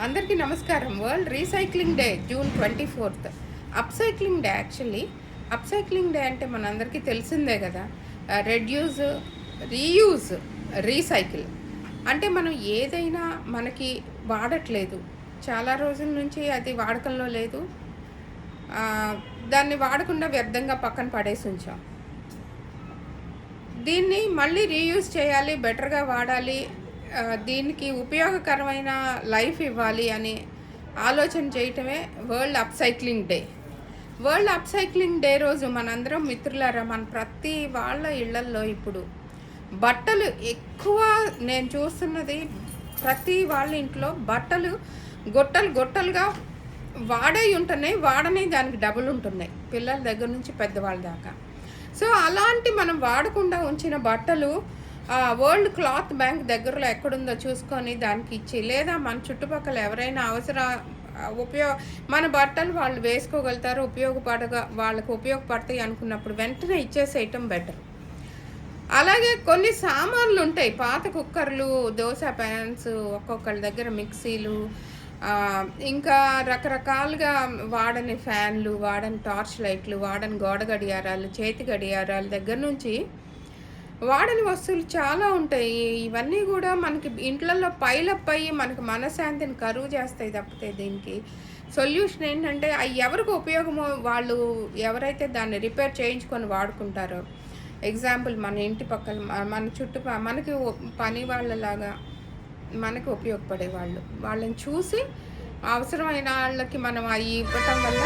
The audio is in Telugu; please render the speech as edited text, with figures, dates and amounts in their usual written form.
అందరికీ నమస్కారం. World recycling day June 24th. Upcycling day actually. Upcycling day అంటే మనందరికీ తెలిసిందే కదా. Reduce, reuse, recycle. అంటే మనం ఏదైనా మనకి వాడట్లేదు, చాలా రోజుల నుంచి అది వాడకంలో లేదు, దాన్ని వాడకుండా వ్యర్థంగా పక్కన పడేసి ఉంచాం. దీన్ని మళ్ళీ రీయూజ్ చేయాలి, బెటర్గా వాడాలి, దీనికి ఉపయోగకరమైన లైఫ్ ఇవ్వాలి అని ఆలోచన చేయటమే world upcycling day. World upcycling day రోజు మనందరం మిత్రులారా, మన ప్రతి వాళ్ళ ఇళ్లల్లో ఇప్పుడు బట్టలు ఎక్కువ నేను చూస్తున్నది, ప్రతి వాళ్ళ ఇంట్లో బట్టలు గొట్టలు గొట్టలుగా వాడే ఉంటున్నాయి, వాడని దానికి డబుల్ ఉంటున్నాయి, పిల్లల దగ్గర నుంచి పెద్దవాళ్ళ దాకా. సో అలాంటి మనం వాడకుండా ఉంచిన బట్టలు వరల్డ్ క్లాత్ బ్యాంక్ దగ్గరలో ఎక్కడుందో చూసుకొని దానికి ఇచ్చి, లేదా మన చుట్టుపక్కల ఎవరైనా మన బట్టలు వాళ్ళు వేసుకోగలుగుతారు, వాళ్ళకు ఉపయోగపడతాయి అనుకున్నప్పుడు వెంటనే ఇచ్చేసేయటం బెటర్. అలాగే కొన్ని సామాన్లు ఉంటాయి, పాత కుక్కర్లు, దోశ ప్యాన్స్, ఒక్కొక్కళ్ళ దగ్గర మిక్సీలు, ఇంకా రకరకాలుగా వాడని ఫ్యాన్లు, వాడని టార్చ్ లైట్లు, వాడని గోడ గడియారాలు, చేతి గడియారాల దగ్గర నుంచి వాడని వస్తువులు చాలా ఉంటాయి. ఇవన్నీ కూడా మనకి ఇంట్లలో పైలప్ అయ్యి మనకి మనశ్శాంతిని కరువు చేస్తాయి తప్పితే దీనికి సొల్యూషన్ ఏంటంటే, అవి ఎవరికి ఉపయోగమో వాళ్ళు ఎవరైతే దాన్ని రిపేర్ చేయించుకొని వాడుకుంటారో, ఎగ్జాంపుల్ మన ఇంటి పక్కల, మన మనకి పని వాళ్ళలాగా మనకి ఉపయోగపడే వాళ్ళని చూసి అవసరమైన వాళ్ళకి మనం అవి ఇవ్వటం వల్ల